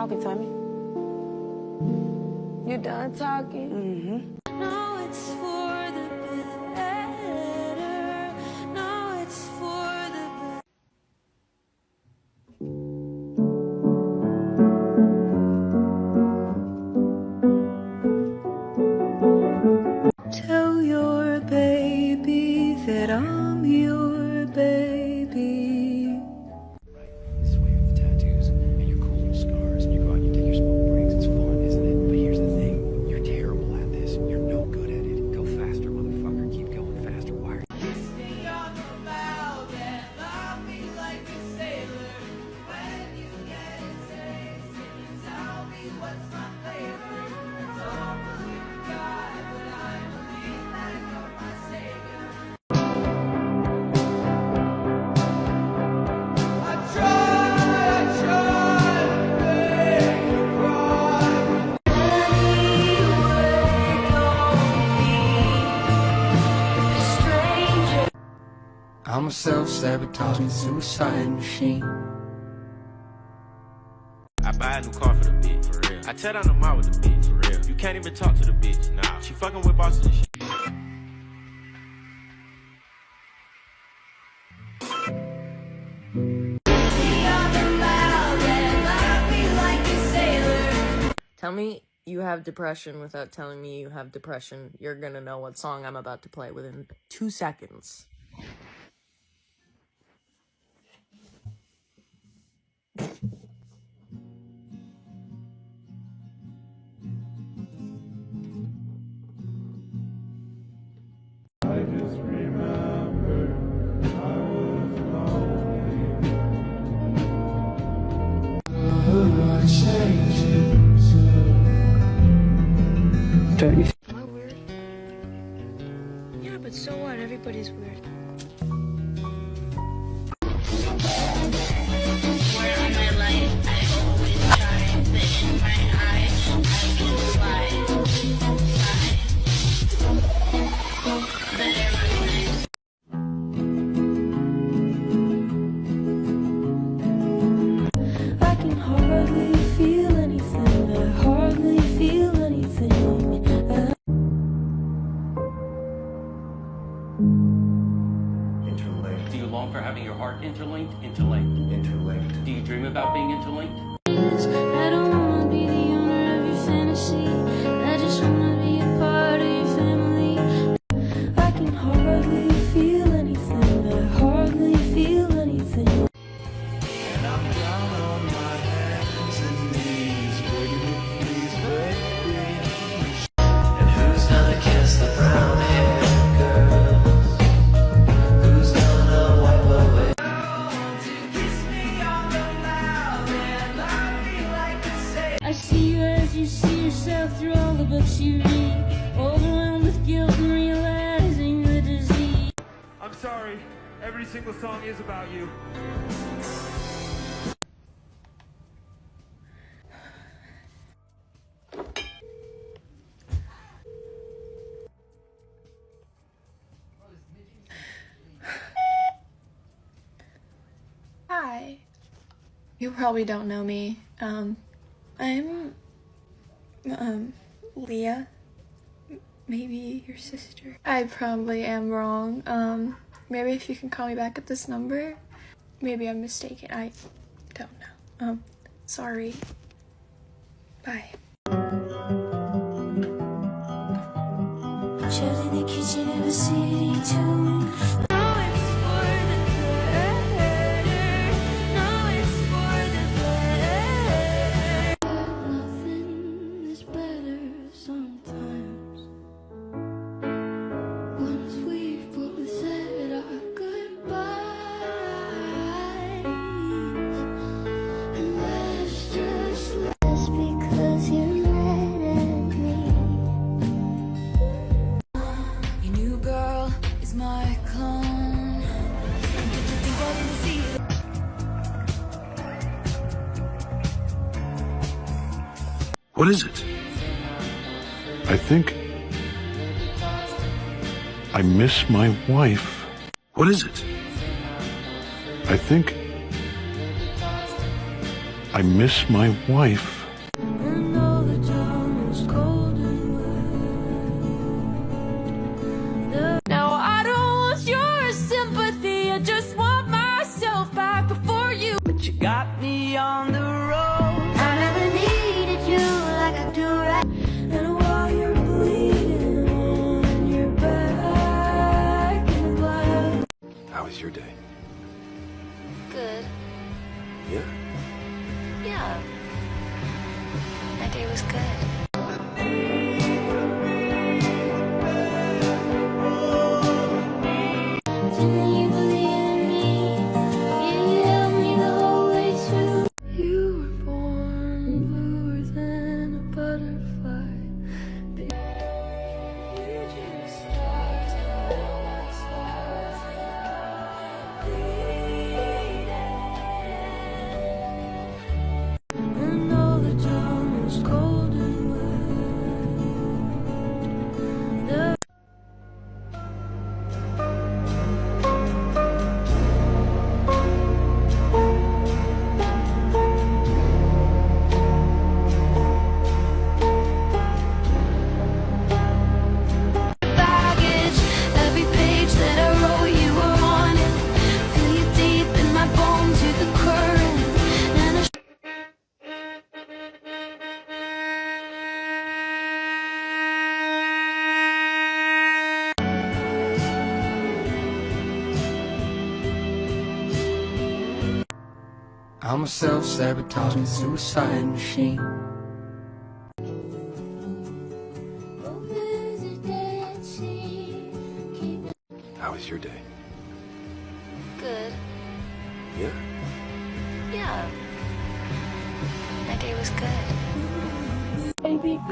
talking, Tommy? You done talking? Mm-hmm. No, it's for the better. No, it's for the better. Tell your baby that I'm your baby. Swear the tattoos and your cool little scars, and you go out and you take your smoke breaks. It's fun, isn't it? But here's the thing: you're terrible at this. You're no good at it. Go faster, motherfucker. Keep going faster. Why are you? Kiss me on the mouth and love me like a sailor. When you get a taste, can you tell me what's my flavor? Don't believe in God, but I believe that you're my savior. I tried to make you cry. Stranger. I'm a self-sabotaging suicide machine. I buy a new car for the bitch, for real. I tear down the mall with the bitch, for real. You can't even talk to the bitch, nah. She fucking with bosses and shit. Tell me you have depression without telling me you have depression. You're gonna know what song I'm about to play within 2 seconds. Am I weird? Yeah, but so what? Everybody's weird. I can hardly feel anything. I hardly feel anything. Interlinked. Do you long for having your heart interlinked? Interlinked. Interlinked. Do you dream about being interlinked? I don't wanna be the owner of your fantasy. I just wanna be a part of your family. I can hardly feel anything. I hardly feel anything. And I'm down on my hands and knees, begging, please, baby. And who's gonna kiss the brown hair girl? Who's gonna wipe away? I see you as you see yourself through all the books you read, overwhelmed with guilt and realizing the disease. I'm sorry. Every single song is about you. Hi. You probably don't know me. I'm Leah. Maybe your sister. I probably am wrong. Maybe if you can call me back at this number. Maybe I'm mistaken. I don't know. Sorry. Bye. Chill in the kitchen of a city tune. No, it's for the better. No, it's for the better. Nothing is better sometimes. Once we've both said our goodbyes, and let's just because you're mad at me. Your new girl is my clone. Did you think I didn't see it? What is it? I think I miss my wife. What is it? I think I miss my wife. good. Didn't you believe in me? You held me the whole way through. You were born bluer than a butterfly. You just start and all the town was cold and wet. Baggage, every page that I wrote you were on it. Feel you deep in my bones, you're the current. And I I'm a self-sabotaging suicide machine. How was your day? good. Yeah. Yeah. My day was good.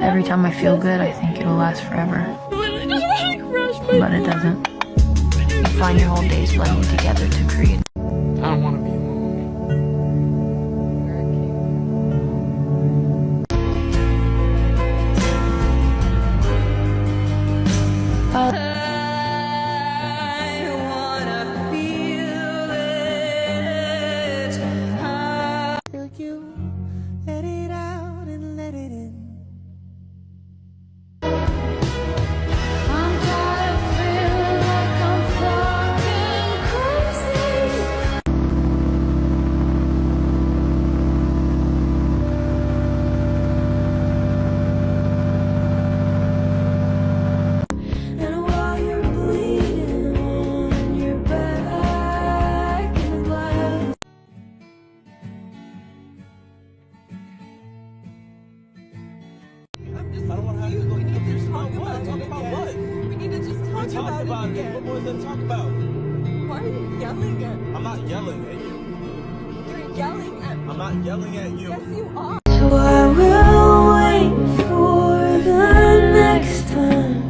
Every time I feel good, I think it'll last forever. But it doesn't. You find your whole days blending together to create. I don't want to be alone. Let it out and let it in. I'm tired of feeling like I'm fucking crazy. And while you're bleeding on your back in the glass. I don't want to have to go. Talk about what? We need to just talk Talk about it. What more is there to talk about? Why are you yelling at me? I'm not yelling at you. You're yelling at me. I'm not yelling at you. Yes, you are. So I will wait for the next time.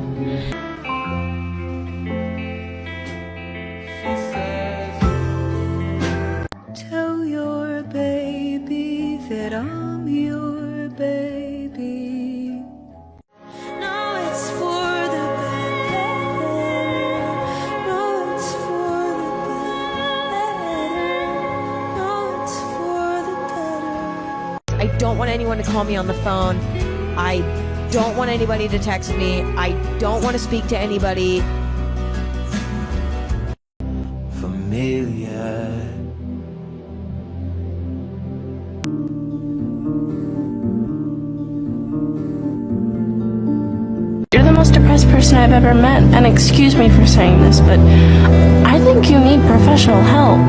Tell your baby that I'm your baby. No, it's for the better. No, it's for the better. No, it's for the better. I don't want anyone to call me on the phone. I don't want anybody to text me. I don't want to speak to anybody. Familiar. You're the most depressed person I've ever met, and excuse me for saying this, but I think you need professional help.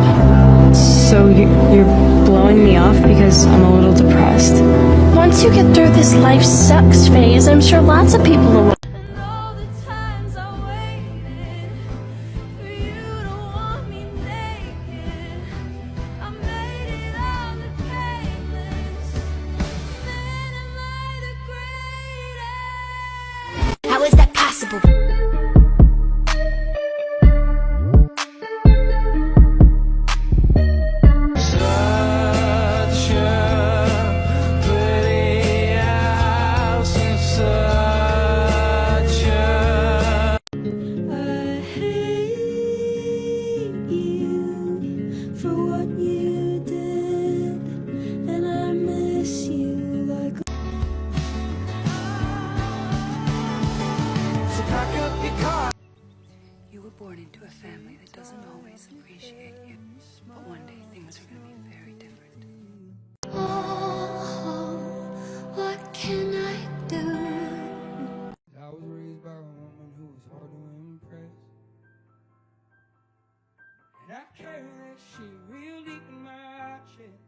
So you're blowing me off because I'm a little depressed? Once you get through this life sucks phase, I'm sure lots of people will. All the times I waited for you to want me naked, I made it on the painless. Then am I the greatest? How is that possible? Such a pretty house and such a I hate you for what you did, and I miss you like. So pack up your car. You were born into a family that doesn't always appreciate you. But one day things are going to be very different. Oh, what can I do? I was raised by a woman who was hard to impress. And I carry that shit real deep in my chest.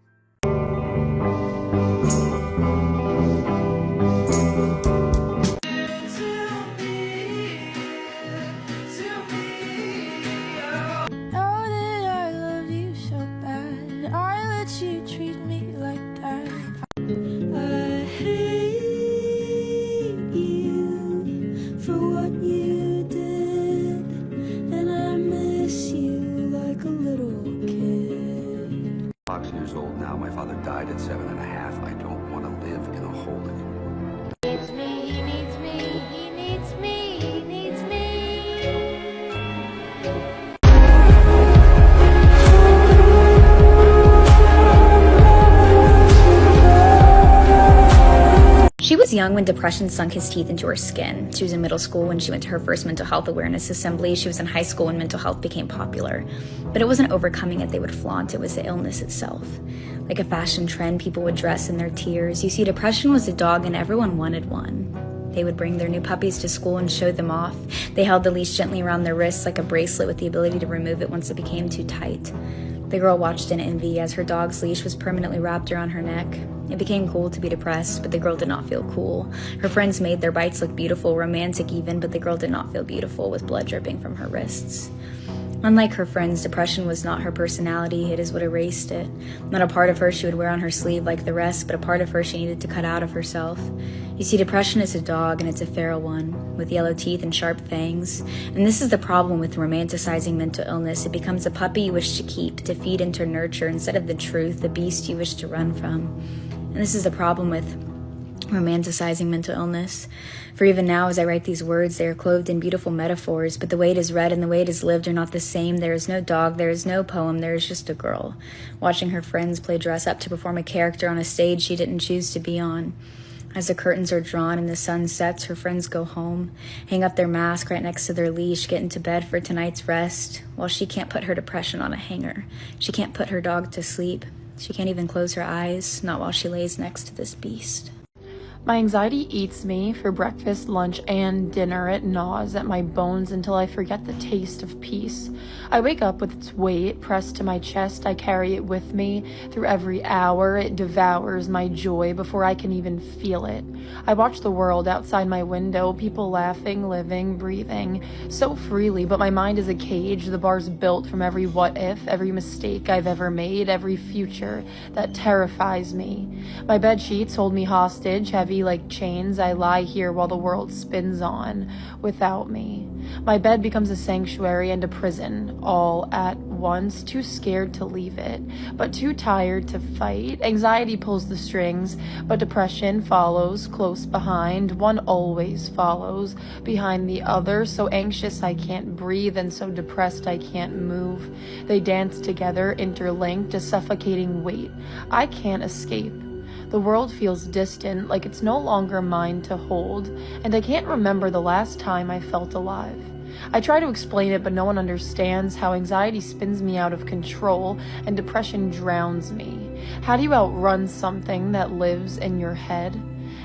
was young when depression sunk his teeth into her skin. She was in middle school when she went to her first mental health awareness assembly. She was in high school when mental health became popular. But it wasn't overcoming it they would flaunt, it was the illness itself. Like a fashion trend, people would dress in their tears. You see, depression was a dog and everyone wanted one. They would bring their new puppies to school and show them off. They held the leash gently around their wrists like a bracelet with the ability to remove it once it became too tight. The girl watched in envy as her dog's leash was permanently wrapped around her neck. It became cool to be depressed, but the girl did not feel cool. Her friends made their bites look beautiful, romantic even, but the girl did not feel beautiful with blood dripping from her wrists. Unlike her friends, depression was not her personality, it is what erased it. Not a part of her she would wear on her sleeve like the rest, but a part of her she needed to cut out of herself. You see, depression is a dog, and it's a feral one, with yellow teeth and sharp fangs. And this is the problem with romanticizing mental illness. It becomes a puppy you wish to keep, to feed and to nurture, instead of the truth, the beast you wish to run from. And this is the problem with romanticizing mental illness. For even now, as I write these words, they are clothed in beautiful metaphors, but the way it is read and the way it is lived are not the same. There is no dog, there is no poem, there is just a girl, watching her friends play dress up to perform a character on a stage she didn't choose to be on. As the curtains are drawn and the sun sets, her friends go home, hang up their mask right next to their leash, get into bed for tonight's rest, while she can't put her depression on a hanger. She can't put her dog to sleep. She can't even close her eyes, not while she lays next to this beast. My anxiety eats me for breakfast, lunch, and dinner. It gnaws at my bones until I forget the taste of peace. I wake up with its weight pressed to my chest. I carry it with me through every hour. It devours my joy before I can even feel it. I watch the world outside my window, people laughing, living, breathing so freely, but my mind is a cage. The bars built from every what if, every mistake I've ever made, every future that terrifies me. My bed sheets hold me hostage, heavy like chains. I lie here while the world spins on without me. My bed becomes a sanctuary and a prison all at once, too scared to leave it, but too tired to fight. Anxiety pulls the strings, but depression follows close behind. One always follows behind the other, so anxious I can't breathe and so depressed I can't move. They dance together, interlinked, a suffocating weight I can't escape. The world feels distant, like it's no longer mine to hold, and I can't remember the last time I felt alive. I try to explain it, but no one understands how anxiety spins me out of control and depression drowns me. How do you outrun something that lives in your head?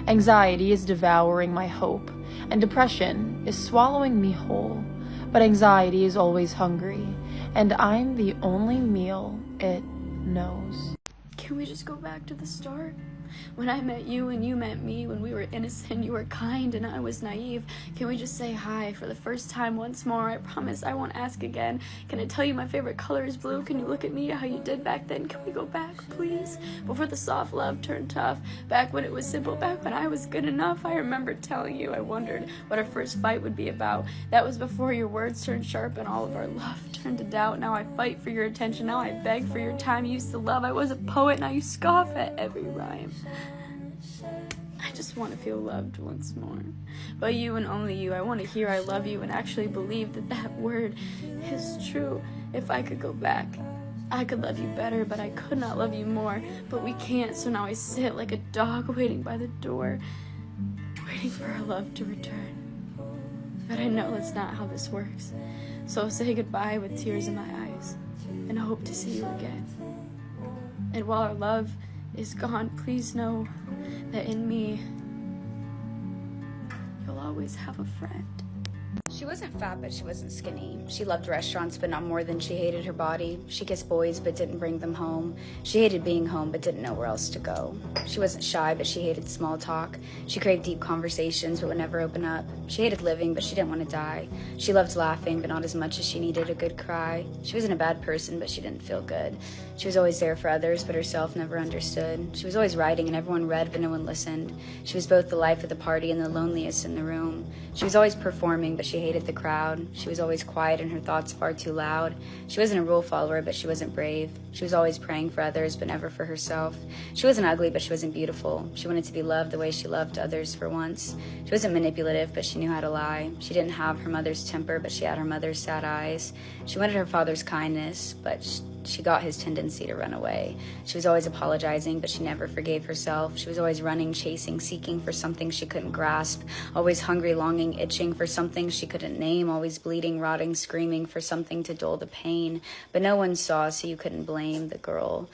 Anxiety is devouring my hope, and depression is swallowing me whole. But anxiety is always hungry, and I'm the only meal it knows. Can we just go back to the start? When I met you and you met me, when we were innocent, you were kind and I was naive. Can we just say hi for the first time once more? I promise I won't ask again. Can I tell you my favorite color is blue? Can you look at me how you did back then? Can we go back, please? Before the soft love turned tough, back when it was simple, back when I was good enough. I remember telling you I wondered what our first fight would be about. That was before your words turned sharp and all of our love turned to doubt. Now I fight for your attention, now I beg for your time. You used to love, I was a poet, now you scoff at every rhyme. I just want to feel loved once more. By you and only you. I want to hear I love you and actually believe that that word is true. If I could go back, I could love you better, but I could not love you more. But we can't, so now I sit like a dog waiting by the door, waiting for our love to return. But I know that's not how this works. So I'll say goodbye with tears in my eyes and hope to see you again. And while our love is gone, please know that in me, you'll always have a friend. She wasn't fat, but she wasn't skinny. She loved restaurants, but not more than she hated her body. She kissed boys, but didn't bring them home. She hated being home, but didn't know where else to go. She wasn't shy, but she hated small talk. She craved deep conversations, but would never open up. She hated living, but she didn't want to die. She loved laughing, but not as much as she needed a good cry. She wasn't a bad person, but she didn't feel good. She was always there for others, but herself never understood. She was always writing, and everyone read, but no one listened. She was both the life of the party and the loneliest in the room. She was always performing, but she hated the crowd. She was always quiet and her thoughts far too loud. She wasn't a rule follower, but she wasn't brave. She was always praying for others, but never for herself. She wasn't ugly, but she wasn't beautiful. She wanted to be loved the way she loved others for once. She wasn't manipulative, but she knew how to lie. She didn't have her mother's temper, but she had her mother's sad eyes. She wanted her father's kindness, but She got his tendency to run away. She was always apologizing, but she never forgave herself. She was always running, chasing, seeking for something she couldn't grasp, always hungry, longing, itching for something she couldn't name, always bleeding, rotting, screaming for something to dull the pain. But no one saw, so you couldn't blame the girl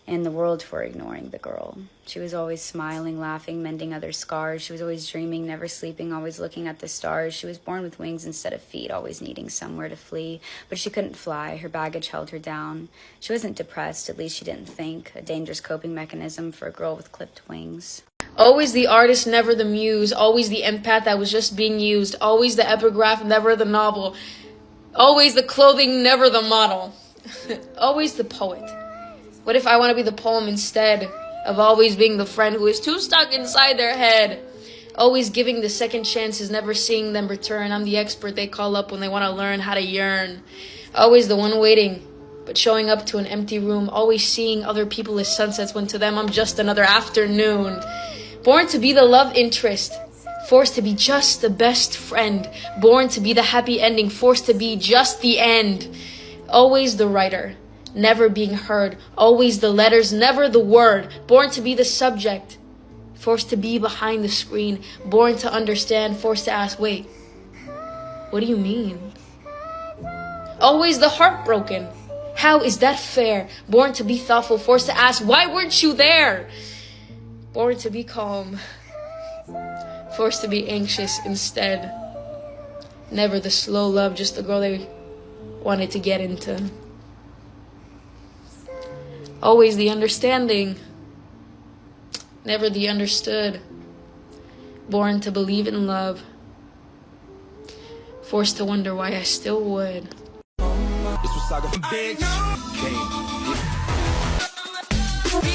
and the world for ignoring the girl. She was always smiling, laughing, mending others' scars. She was always dreaming, never sleeping, always looking at the stars. She was born with wings instead of feet, always needing somewhere to flee. But she couldn't fly. Her baggage held her down. She wasn't depressed, at least she didn't think. A dangerous coping mechanism for a girl with clipped wings. Always the artist, never the muse. Always the empath that was just being used. Always the epigraph, never the novel. Always the clothing, never the model. Always the poet. What if I want to be the poem instead of always being the friend who is too stuck inside their head? Always giving the second chances, never seeing them return. I'm the expert they call up when they want to learn how to yearn. Always the one waiting, but showing up to an empty room. Always seeing other people as sunsets when to them I'm just another afternoon. Born to be the love interest, forced to be just the best friend. Born to be the happy ending, forced to be just the end. Always the writer, never being heard. Always the letters, never the word. Born to be the subject, forced to be behind the screen. Born to understand, forced to ask, wait, what do you mean? Always the heartbroken. How is that fair? Born to be thoughtful, forced to ask, why weren't you there? Born to be calm, forced to be anxious instead. Never the slow love, just the girl they wanted to get into. Always the understanding, never the understood. Born to believe in love, forced to wonder why I still would. This was Saga, bitch.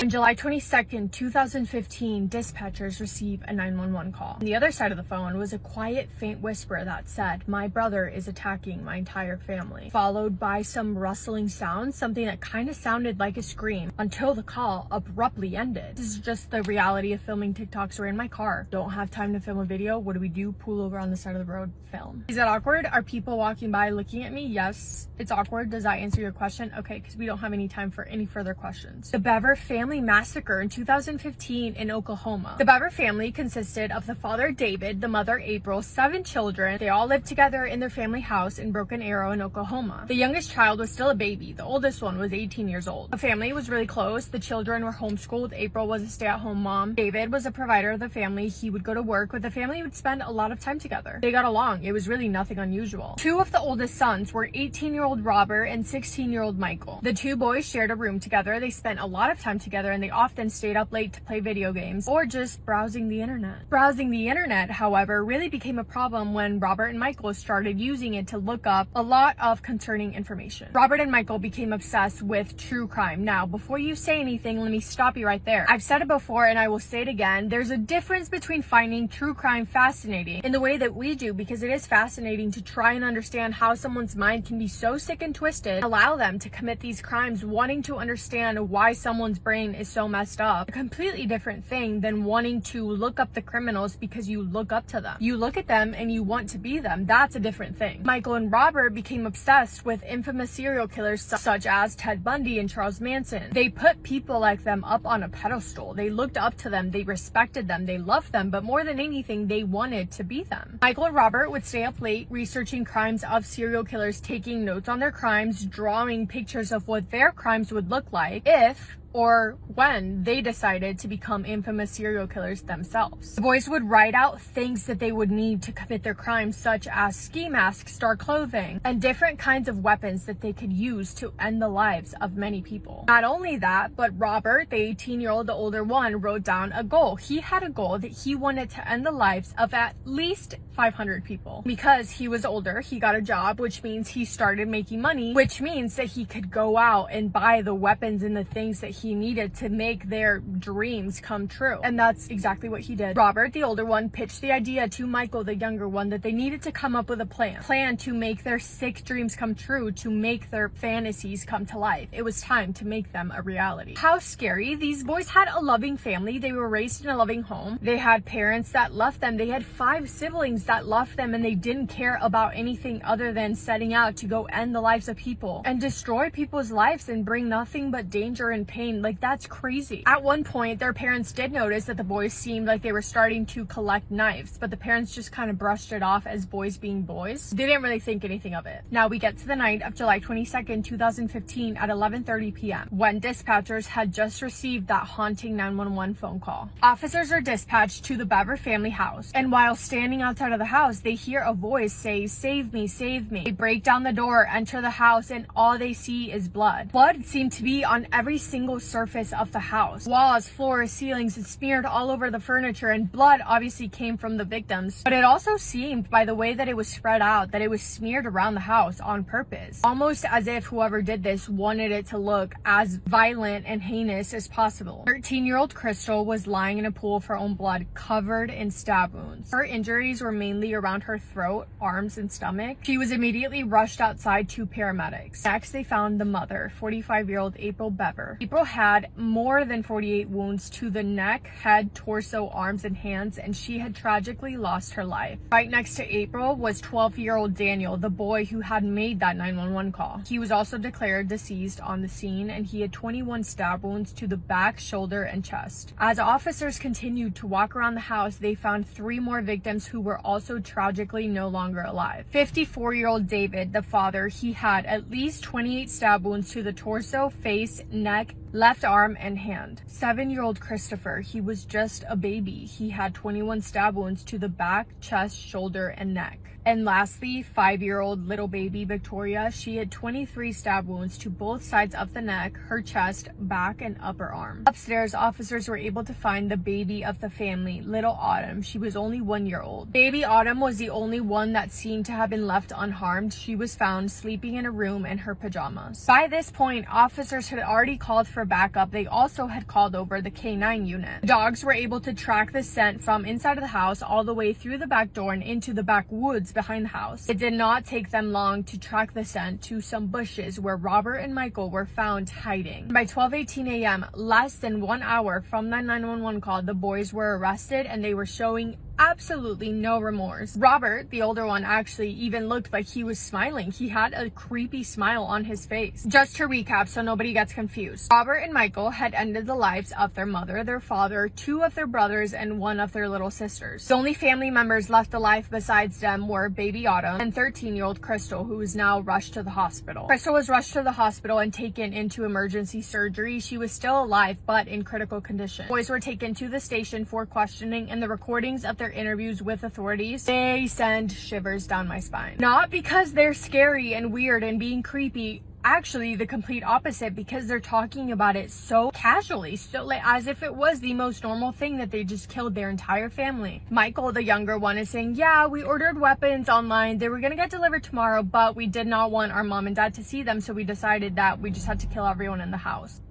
On July 22nd, 2015, dispatchers receive a 911 call. On the other side of the phone was a quiet, faint whisper that said, "My brother is attacking my entire family," followed by some rustling sounds, something that kind of sounded like a scream, until the call abruptly ended. This is just the reality of filming TikToks. We're in my car. Don't have time to film a video. What do? Pull over on the side of the road, film. Is that awkward? Are people walking by looking at me? Yes, it's awkward. Does that answer your question? Okay, because we don't have any time for any further questions. The Bever family massacre in 2015 in Oklahoma. The Bever family consisted of the father David, the mother April, 7 children. They all lived together in their family house in Broken Arrow in Oklahoma. The youngest child was still a baby. The oldest one was 18 years old. The family was really close. The children were homeschooled. April was a stay-at-home mom. David was a provider of the family. He would go to work, but the family would spend a lot of time together. They got along. It was really nothing unusual. 2 of the oldest sons were 18-year-old Robert and 16-year-old Michael. The 2 boys shared a room together. They spent a lot of time together, and they often stayed up late to play video games or just browsing the internet. Browsing the internet, however, really became a problem when Robert and Michael started using it to look up a lot of concerning information. Robert and Michael became obsessed with true crime. Now, before you say anything, let me stop you right there. I've said it before and I will say it again. There's a difference between finding true crime fascinating in the way that we do, because it is fascinating to try and understand how someone's mind can be so sick and twisted, allow them to commit these crimes, wanting to understand why someone's brain is so messed up. A completely different thing than wanting to look up the criminals because you look up to them. You look at them and you want to be them. That's a different thing. Michael and Robert became obsessed with infamous serial killers such as Ted Bundy and Charles Manson. They put people like them up on a pedestal. They looked up to them, they respected them, they loved them, but more than anything, they wanted to be them. Michael and Robert would stay up late researching crimes of serial killers, taking notes on their crimes, drawing pictures of what their crimes would look like if or when they decided to become infamous serial killers themselves. The boys would write out things that they would need to commit their crimes, such as ski masks, dark clothing, and different kinds of weapons that they could use to end the lives of many people. Not only that, but Robert, the 18-year-old, the older one, wrote down a goal. He had a goal that he wanted to end the lives of at least 500 people. Because he was older, he got a job, which means he started making money, which means that he could go out and buy the weapons and the things that he he needed to make their dreams come true. And that's exactly what he did. Robert, the older one, pitched the idea to Michael, the younger one, that they needed to come up with a plan to make their sick dreams come true, to make their fantasies come to life. It was time to make them a reality. How scary. These boys had a loving family. They were raised in a loving home. They had parents that loved them. They had 5 siblings that loved them, and they didn't care about anything other than setting out to go end the lives of people and destroy people's lives and bring nothing but danger and pain. Like, that's crazy. At one point, their parents did notice that the boys seemed like they were starting to collect knives, but the parents just kind of brushed it off as boys being boys. They didn't really think anything of it. Now we get to the night of July 22nd, 2015 at 11:30 p.m. when dispatchers had just received that haunting 911 phone call. Officers are dispatched to the Bever family house, and while standing outside of the house, they hear a voice say, "Save me, save me." They break down the door, enter the house, and all they see is blood. Blood seemed to be on every single surface of the house. Walls, floors, ceilings, and smeared all over the furniture, and blood obviously came from the victims. But it also seemed, by the way that it was spread out, that it was smeared around the house on purpose. Almost as if whoever did this wanted it to look as violent and heinous as possible. 13-year-old Crystal was lying in a pool of her own blood, covered in stab wounds. Her injuries were mainly around her throat, arms, and stomach. She was immediately rushed outside to paramedics. Next, they found the mother, 45-year-old April Bever. April had more than 48 wounds to the neck, head, torso, arms, and hands, and she had tragically lost her life. Right next to April was 12-year-old Daniel, the boy who had made that 911 call. He was also declared deceased on the scene, and he had 21 stab wounds to the back, shoulder, and chest. As officers continued to walk around the house, they found 3 more victims who were also tragically no longer alive. 54-year-old David, the father, he had at least 28 stab wounds to the torso, face, neck, left arm, and hand. 7-year-old Christopher, he was just a baby. He had 21 stab wounds to the back, chest, shoulder, and neck. And lastly, 5-year-old little baby Victoria, she had 23 stab wounds to both sides of the neck, her chest, back, and upper arm. Upstairs, officers were able to find the baby of the family, little Autumn. She was only 1 year old. Baby Autumn was the only one that seemed to have been left unharmed. She was found sleeping in a room in her pajamas. By this point, officers had already called for backup. They also had called over the K9 unit. Dogs were able to track the scent from inside of the house all the way through the back door and into the backwoods behind the house. It did not take them long to track the scent to some bushes where Robert and Michael were found hiding. By 12:18 a.m., less than 1 hour from that 911 call, the boys were arrested and they were showing absolutely no remorse. Robert, the older one, actually even looked like he was smiling. He had a creepy smile on his face. Just to recap so nobody gets confused. Robert and Michael had ended the lives of their mother, their father, 2 of their brothers, and 1 of their little sisters. The only family members left alive besides them were baby Autumn and 13-year-old Crystal, who is now rushed to the hospital. Crystal was rushed to the hospital and taken into emergency surgery. She was still alive, but in critical condition. Boys were taken to the station for questioning, and the recordings of their interviews with authorities, they send shivers down my spine. Not because they're scary and weird and being creepy, actually the complete opposite, because they're talking about it so casually, so like as if it was the most normal thing that they just killed their entire family. Michael, the younger one, is saying, yeah, we ordered weapons online, they were gonna get delivered tomorrow, but we did not want our mom and dad to see them, so we decided that we just had to kill everyone in the house.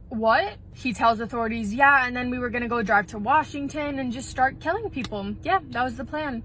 What? He tells authorities, yeah, and then we were gonna go drive to Washington and just start killing people. Yeah, that was the plan.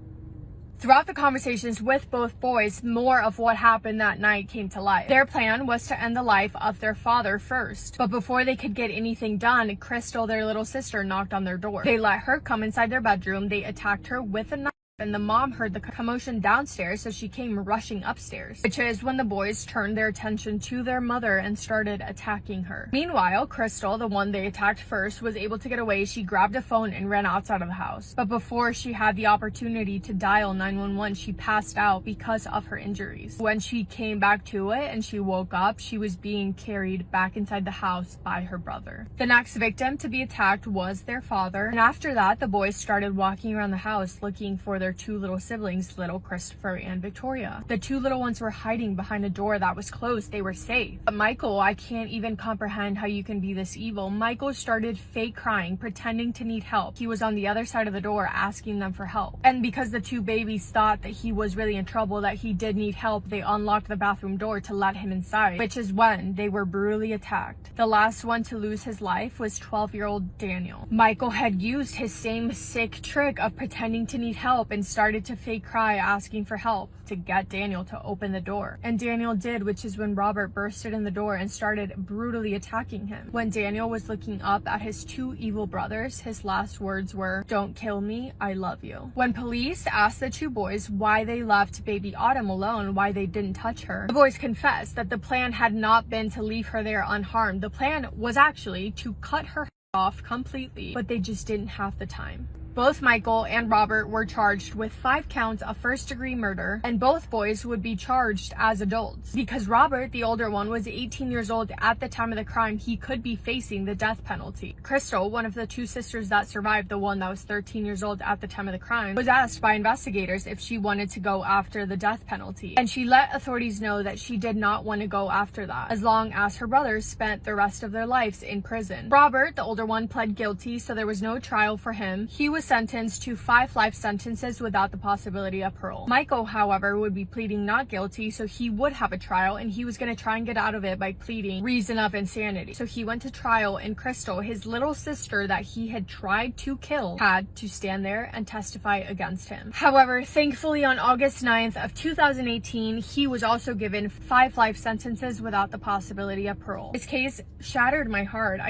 Throughout the conversations with both boys, more of what happened that night came to light. Their plan was to end the life of their father first. But before they could get anything done, Crystal, their little sister, knocked on their door. They let her come inside their bedroom. They attacked her with a knife. And the mom heard the commotion downstairs, so she came rushing upstairs, which is when the boys turned their attention to their mother and started attacking her. Meanwhile, Crystal, the one they attacked first, was able to get away. She grabbed a phone and ran outside of the house. But before she had the opportunity to dial 911, she passed out because of her injuries. When she came back to it and she woke up, she was being carried back inside the house by her brother. The next victim to be attacked was their father, and after that, the boys started walking around the house looking for their their two little siblings, little Christopher and Victoria. The two little ones were hiding behind a door that was closed. They were safe. But Michael, I can't even comprehend how you can be this evil. Michael started fake crying, pretending to need help. He was on the other side of the door asking them for help. And because the two babies thought that he was really in trouble, that he did need help, they unlocked the bathroom door to let him inside, which is when they were brutally attacked. The last one to lose his life was 12-year-old Daniel. Michael had used his same sick trick of pretending to need help and started to fake cry asking for help to get Daniel to open the door. And Daniel did, which is when Robert bursted in the door and started brutally attacking him. When Daniel was looking up at his two evil brothers, his last words were, "Don't kill me, I love you." When police asked the two boys why they left baby Autumn alone, why they didn't touch her, the boys confessed that the plan had not been to leave her there unharmed. The plan was actually to cut her off completely, but they just didn't have the time. Both Michael and Robert were charged with 5 counts of first-degree murder, and both boys would be charged as adults. Because Robert, the older one, was 18 years old at the time of the crime, he could be facing the death penalty. Crystal, one of the two sisters that survived, the one that was 13 years old at the time of the crime, was asked by investigators if she wanted to go after the death penalty. And she let authorities know that she did not want to go after that, as long as her brothers spent the rest of their lives in prison. Robert, the older one, pled guilty, so there was no trial for him. He was sentenced to 5 life sentences without the possibility of parole. Michael, however, would be pleading not guilty, so he would have a trial, and he was going to try and get out of it by pleading reason of insanity. So he went to trial, and Crystal, his little sister that he had tried to kill, had to stand there and testify against him. However, thankfully on August 9th of 2018, he was also given 5 life sentences without the possibility of parole. This case shattered my heart.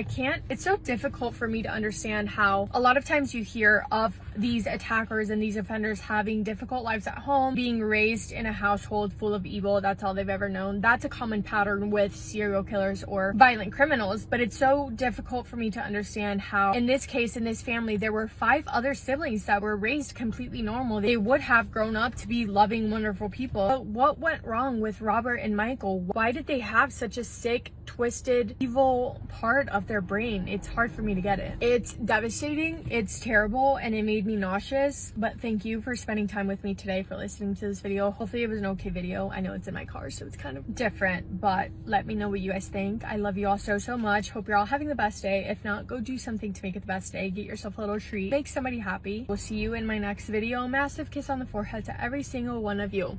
It's so difficult for me to understand how a lot of times you hear of these attackers and these offenders having difficult lives at home, being raised in a household full of evil. That's all they've ever known. That's a common pattern with serial killers or violent criminals, but it's so difficult for me to understand how in this case, in this family, there were 5 other siblings that were raised completely normal. They would have grown up to be loving, wonderful people. But what went wrong with Robert and Michael? Why did they have such a sick, twisted, evil part of their brain? It's hard for me to get it. It's devastating, it's terrible, and it made me nauseous. But thank you for spending time with me today, for listening to this video. Hopefully it was an okay video. I know it's in my car, so it's kind of different, but let me know what you guys think. I love you all so much. Hope you're all having the best day. If not, go do something to make it the best day. Get yourself a little treat, make somebody happy. We'll see you in my next video. Massive kiss on the forehead to every single one of you.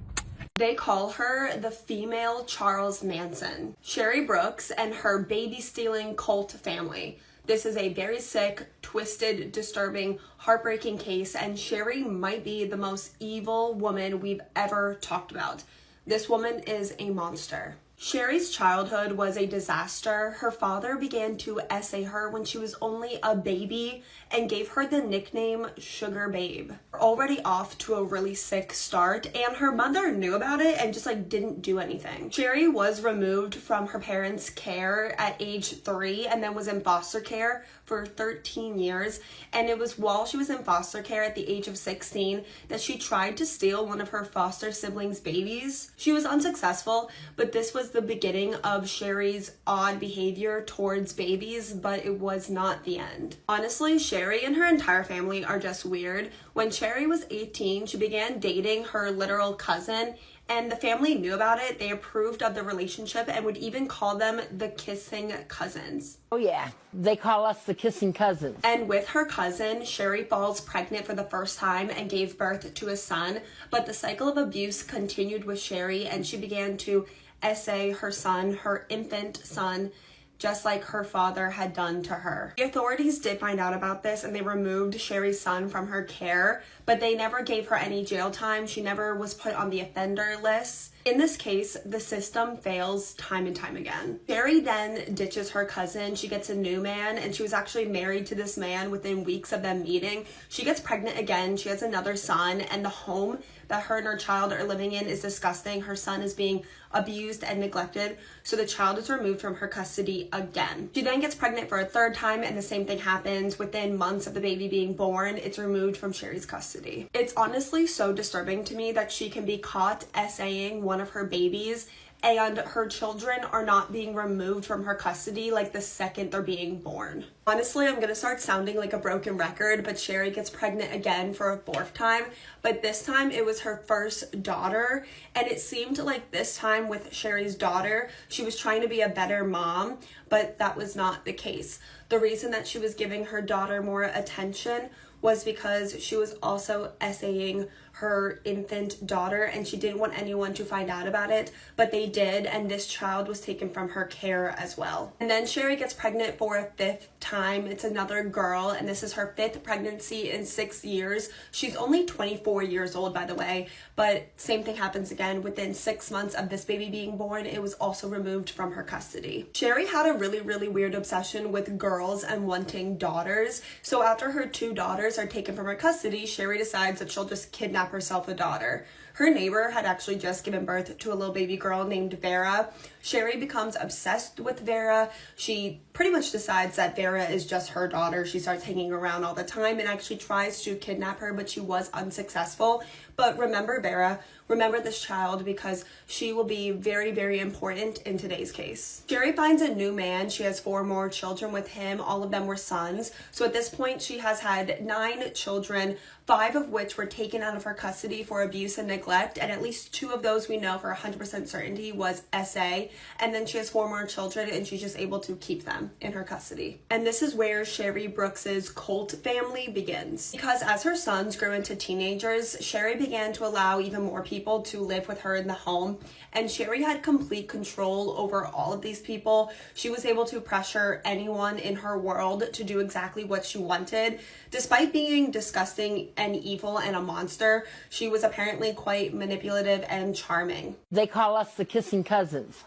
They call her the female Charles Manson. Sherry Brooks and her baby-stealing cult family. This is a very sick, twisted, disturbing, heartbreaking case, and Sherry might be the most evil woman we've ever talked about. This woman is a monster. Sherry's childhood was a disaster. Her father began to essay her when she was only a baby and gave her the nickname Sugar Babe. Already off to a really sick start, and her mother knew about it and just didn't do anything. Sherry was removed from her parents' care at age 3 and then was in foster care for 13 years. And it was while she was in foster care at the age of 16 that she tried to steal one of her foster siblings' babies. She was unsuccessful, but this was the beginning of Sherry's odd behavior towards babies, but it was not the end. Honestly, Sherry and her entire family are just weird. When Sherry was 18, she began dating her literal cousin, and the family knew about it. They approved of the relationship and would even call them the kissing cousins. Oh yeah, they call us the kissing cousins. And with her cousin, Sherry falls pregnant for the first time and gave birth to a son, but the cycle of abuse continued with Sherry, and she began to essay her son, her infant son, just like her father had done to her. The authorities did find out about this, and they removed Sherry's son from her care, but they never gave her any jail time. She never was put on the offender list. In this case, the system fails time and time again. Sherry then ditches her cousin. She gets a new man, and she was actually married to this man within weeks of them meeting. She gets pregnant again. She has another son, and the home that her and her child are living in is disgusting. Her son is being abused and neglected, so the child is removed from her custody again. She then gets pregnant for a 3rd time, and the same thing happens. Within months of the baby being born, it's removed from Sherry's custody. It's honestly so disturbing to me that she can be caught essaying one of her babies and her children are not being removed from her custody like the second they're being born. Honestly, I'm gonna start sounding like a broken record, but Sherry gets pregnant again for a 4th time, but this time it was her first daughter, and it seemed like this time with Sherry's daughter, she was trying to be a better mom, but that was not the case. The reason that she was giving her daughter more attention was because she was also essaying her infant daughter, and she didn't want anyone to find out about it, but they did, and this child was taken from her care as well. And then Sherry gets pregnant for a 5th time. It's another girl, and this is her 5th pregnancy in 6 years. She's only 24 years old, by the way, but same thing happens again. Within 6 months of this baby being born, it was also removed from her custody. Sherry had a really weird obsession with girls and wanting daughters, so after her 2 daughters are taken from her custody, Sherry decides that she'll just kidnap herself a daughter. Her neighbor had actually just given birth to a little baby girl named Vera. Sherry becomes obsessed with Vera. She pretty much decides that Vera is just her daughter. She starts hanging around all the time and actually tries to kidnap her, but she was unsuccessful. But remember Vera, remember this child, because she will be very important in today's case. Sherry finds a new man. She has 4 more children with him. All of them were sons. So at this point, she has had 9 children, 5 of which were taken out of her custody for abuse and neglect, and at least 2 of those we know for 100% certainty was SA, and then she has 4 more children, and she's just able to keep them in her custody. And this is where Sherry Brooks's cult family begins. Because as her sons grew into teenagers, Sherry began to allow even more people to live with her in the home, and Sherry had complete control over all of these people. She was able to pressure anyone in her world to do exactly what she wanted. Despite being disgusting and evil and a monster, she was apparently quite manipulative and charming. They call us the kissing cousins.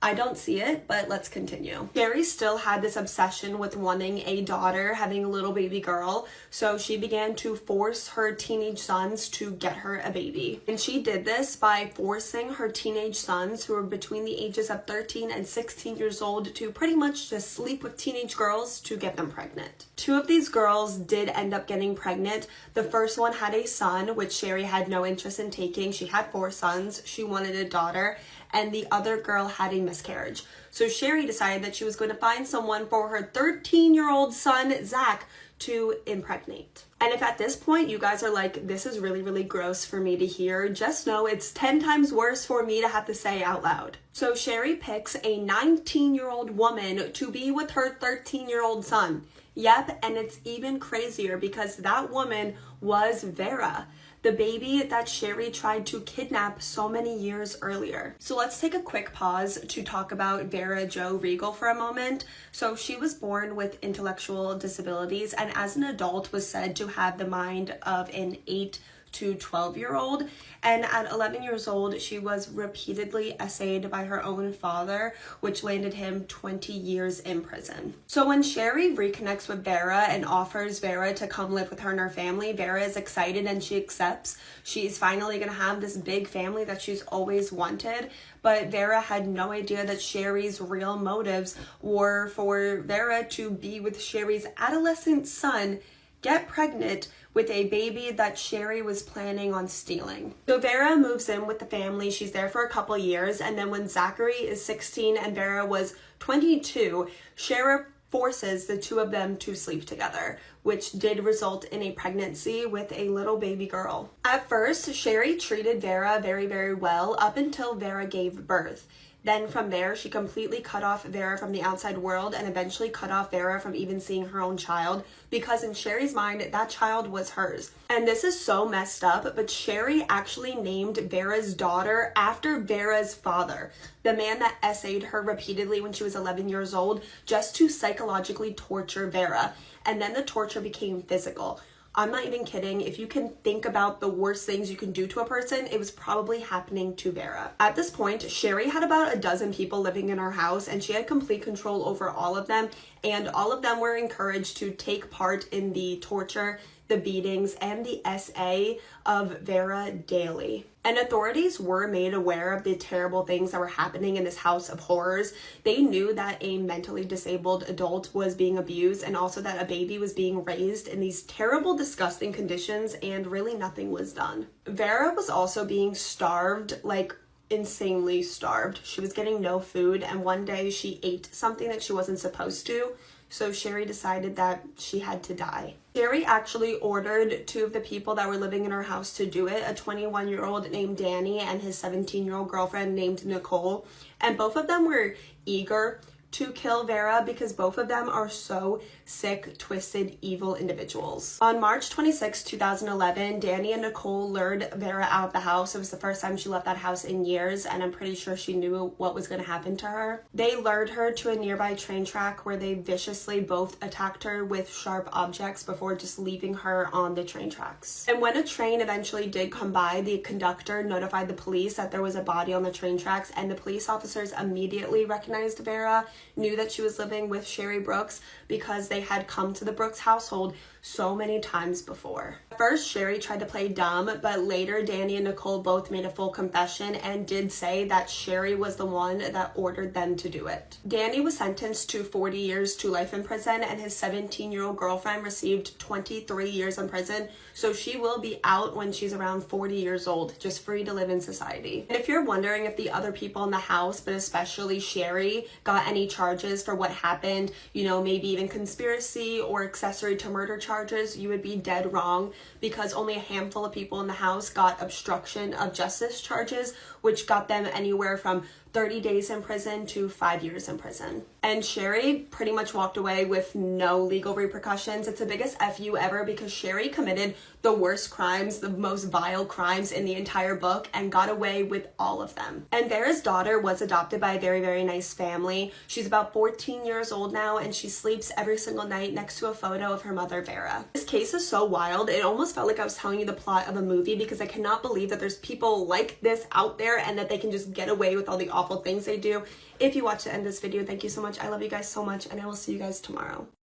I don't see it, but let's continue. Sherry still had this obsession with wanting a daughter, having a little baby girl, so she began to force her teenage sons to get her a baby. And she did this by forcing her teenage sons, who were between the ages of 13 and 16 years old, to pretty much just sleep with teenage girls to get them pregnant. 2 of these girls did end up getting pregnant. The first one had a son, which Sherry had no interest in taking. She had 4 sons. She wanted a daughter. And the other girl had a miscarriage. So Sherry decided that she was going to find someone for her 13-year-old son, Zach, to impregnate. And if at this point you guys are like, this is really gross for me to hear, just know it's 10 times worse for me to have to say out loud. So Sherry picks a 19-year-old woman to be with her 13-year-old son. Yep, and it's even crazier because that woman was Vera, the baby that Sherry tried to kidnap so many years earlier. So let's take a quick pause to talk about Vera Jo Regal for a moment. So she was born with intellectual disabilities, and as an adult was said to have the mind of an 8 to 12-year-old, and at 11 years old she was repeatedly essayed by her own father, which landed him 20 years in prison. So when Sherry reconnects with Vera and offers Vera to come live with her and her family, Vera is excited and she accepts. She's finally gonna have this big family that she's always wanted, but Vera had no idea that Sherry's real motives were for Vera to be with Sherry's adolescent son, get pregnant with a baby that Sherry was planning on stealing. So Vera moves in with the family. She's there for a couple years, and then when Zachary is 16 and Vera was 22, Sherry forces the 2 of them to sleep together, which did result in a pregnancy with a little baby girl. At first, Sherry treated Vera very well up until Vera gave birth. Then from there, she completely cut off Vera from the outside world and eventually cut off Vera from even seeing her own child, because in Sherry's mind, that child was hers. And this is so messed up, but Sherry actually named Vera's daughter after Vera's father, the man that essayed her repeatedly when she was 11 years old, just to psychologically torture Vera. And then the torture became physical. I'm not even kidding. If you can think about the worst things you can do to a person, it was probably happening to Vera. At this point, Sherry had about a dozen people living in her house, and she had complete control over all of them, and all of them were encouraged to take part in the torture, the beatings, and the SA of Vera daily. And authorities were made aware of the terrible things that were happening in this house of horrors. They knew that a mentally disabled adult was being abused, and also that a baby was being raised in these terrible, disgusting conditions, and really nothing was done. Vera was also being starved, like insanely starved. She was getting no food, and one day she ate something that she wasn't supposed to, so Sherry decided that she had to die. Sherry actually ordered 2 of the people that were living in her house to do it, a 21-year-old named Danny and his 17-year-old girlfriend named Nicole, and both of them were eager to kill Vera because both of them are so sick, twisted, evil individuals. On March 26, 2011, Danny and Nicole lured Vera out of the house. It was the first time she left that house in years, and I'm pretty sure she knew what was going to happen to her. They lured her to a nearby train track where they viciously both attacked her with sharp objects before just leaving her on the train tracks. And when a train eventually did come by, the conductor notified the police that there was a body on the train tracks, and the police officers immediately recognized Vera, knew that she was living with Sherry Brooks because they had come to the Brooks household so many times before. First, Sherry tried to play dumb, but later Danny and Nicole both made a full confession and did say that Sherry was the one that ordered them to do it. Danny was sentenced to 40 years to life in prison, and his 17-year-old girlfriend received 23 years in prison, so she will be out when she's around 40 years old, just free to live in society. And if you're wondering if the other people in the house, but especially Sherry, got any charges for what happened, you know, maybe even conspiracy or accessory to murder charges, you would be dead wrong, because only a handful of people in the house got obstruction of justice charges, which got them anywhere from 30 days in prison to 5 years in prison. And Sherry pretty much walked away with no legal repercussions. It's the biggest FU ever because Sherry committed the worst crimes, the most vile crimes in the entire book, and got away with all of them. And Vera's daughter was adopted by a very, very nice family. She's about 14 years old now, and she sleeps every single night next to a photo of her mother, Vera. This case is so wild, it almost felt like I was telling you the plot of a movie, because I cannot believe that there's people like this out there and that they can just get away with all the awful things they do. If you watched the end of this video, thank you so much. I love you guys so much, and I will see you guys tomorrow.